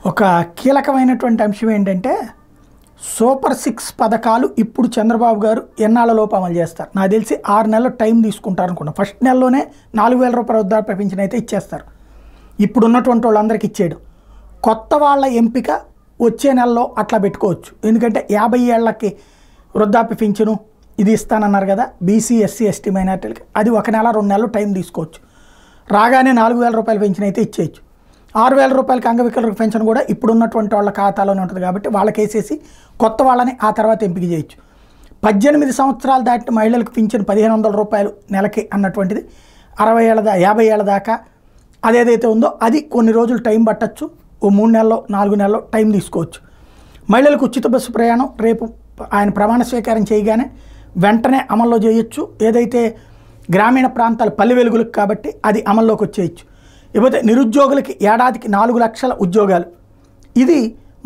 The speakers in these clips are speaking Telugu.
ఒక కీలకమైనటువంటి అంశం ఏంటంటే సూపర్ 6 పథకాలు ఇప్పుడు చంద్రబాబు గారు ఎన్నాళ్ళలోపు అమలు చేస్తారు. నాకు తెలిసి 6 నెలలు టైం తీసుకుంటారు అనుకున్నా. ఫస్ట్ నెలలోనే 4,000 రూపాయల వృద్ధాప్య పింఛన్ అయితే ఇచ్చేస్తారు. ఇప్పుడు ఉన్నటువంటి వాళ్ళందరికీ ఇచ్చేయడం. కొత్త వాళ్ళ ఎంపిక వచ్చే నెలలో అట్లా పెట్టుకోవచ్చు. ఎందుకంటే 50 ఏళ్లకి వృద్ధాప్య పింఛను ఇది ఇస్తానన్నారు కదా, బీసీ ఎస్సీ ఎస్టీ మైనార్టీలకి. అది 1 నెల 2 నెలలు టైం తీసుకోవచ్చు. రాగానే 4,000 రూపాయల పెన్షన్ అయితే ఇచ్చేయచ్చు. 6,000 రూపాయలకి అంగవికలులకు పెన్షన్ కూడా ఇప్పుడు ఉన్నటువంటి వాళ్ళ ఖాతాలోనే ఉంటుంది కాబట్టి వాళ్ళకి వేసేసి కొత్త వాళ్ళని ఆ తర్వాత ఎంపిక చేయొచ్చు. 18 సంవత్సరాలు దాటిన మహిళలకు పింఛను 1,500 రూపాయలు నెలకి అన్నటువంటిది 60 ఏళ్ళ 50 ఏళ్ళ దాకా అదేదైతే ఉందో అది కొన్ని రోజులు టైం పట్టచ్చు. ఓ 3 నెలల్లో 4 నెలల్లో టైం తీసుకోవచ్చు. మహిళలకు ఉచిత బస్సు ప్రయాణం రేపు ఆయన ప్రమాణ స్వీకారం చేయగానే వెంటనే అమల్లో చేయొచ్చు. ఏదైతే గ్రామీణ ప్రాంతాలు పల్లె వెలుగులకు కాబట్టి అది అమల్లోకి వచ్చేయచ్చు. ఇకపోతే నిరుద్యోగులకి ఏడాదికి 4 లక్షల ఉద్యోగాలు, ఇది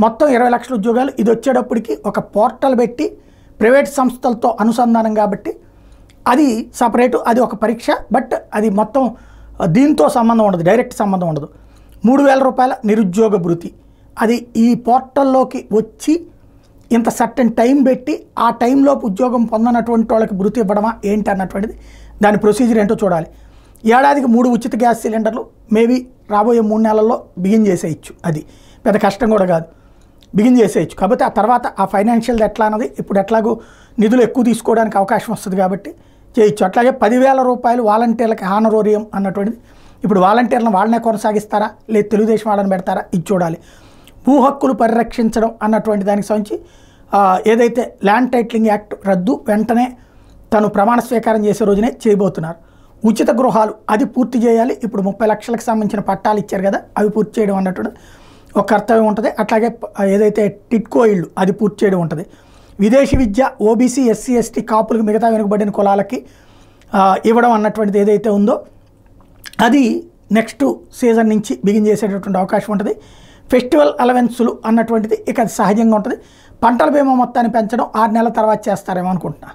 మొత్తం 20 లక్షల ఉద్యోగాలు. ఇది వచ్చేటప్పటికి ఒక పోర్టల్ పెట్టి ప్రైవేట్ సంస్థలతో అనుసంధానం కాబట్టి అది సపరేటు, అది ఒక పరీక్ష. బట్ అది మొత్తం దీంతో సంబంధం ఉండదు, డైరెక్ట్ సంబంధం ఉండదు. 3,000 రూపాయల నిరుద్యోగ భృతి, అది ఈ పోర్టల్లోకి వచ్చి ఇంత సర్టెన్ టైం పెట్టి ఆ టైంలోపు ఉద్యోగం పొందనటువంటి వాళ్ళకి భృతి ఇవ్వడమా ఏంటి అన్నటువంటిది దాని ప్రొసీజర్ ఏంటో చూడాలి. ఏడాదికి 3 ఉచిత గ్యాస్ సిలిండర్లు మేబీ రాబోయే 3 నెలల్లో బిగిన్ చేసేయచ్చు. అది పెద్ద కష్టం కూడా కాదు, బిగిన్ చేసేయచ్చు. కాబట్టి ఆ తర్వాత ఆ ఫైనాన్షియల్ ఎట్లా అన్నది ఇప్పుడు ఎట్లాగో నిధులు ఎక్కువ తీసుకోవడానికి అవకాశం వస్తుంది కాబట్టి చేయొచ్చు. అట్లాగే 10,000 రూపాయలు వాలంటీర్లకి హానరోరియం అన్నటువంటిది ఇప్పుడు వాలంటీర్లను వాళ్ళనే కొనసాగిస్తారా లేదు తెలుగుదేశం వాళ్ళని పెడతారా ఇది చూడాలి. భూ హక్కులు పరిరక్షించడం అన్నటువంటి దానికి సంబంధించి ఏదైతే ల్యాండ్ టైటిలింగ్ యాక్ట్ రద్దు వెంటనే తను ప్రమాణ స్వీకారం చేసే రోజునే చేయబోతున్నారు. ఉచిత గృహాలు అది పూర్తి చేయాలి. ఇప్పుడు 30 లక్షలకు సంబంధించిన పట్టాలు ఇచ్చారు కదా, అవి పూర్తి చేయడం అన్నట్టు ఒక కర్తవ్యం ఉంటుంది. అట్లాగే ఏదైతే టిట్కో ఇళ్ళు అది పూర్తి చేయడం ఉంటుంది. విదేశీ విద్య ఓబీసీ ఎస్సీ ఎస్టీ కాపులకు మిగతా వెనుకబడిన కులాలకి ఇవ్వడం అన్నటువంటిది ఏదైతే ఉందో అది నెక్స్ట్ సీజన్ నుంచి బిగిన్ చేసేటటువంటి అవకాశం ఉంటుంది. ఫెస్టివల్ అలవెన్సులు అన్నటువంటిది ఇక అది సహజంగా ఉంటుంది. పంటల బీమా మొత్తాన్ని పెంచడం 6 నెలల తర్వాత చేస్తారేమో అనుకుంటున్నా.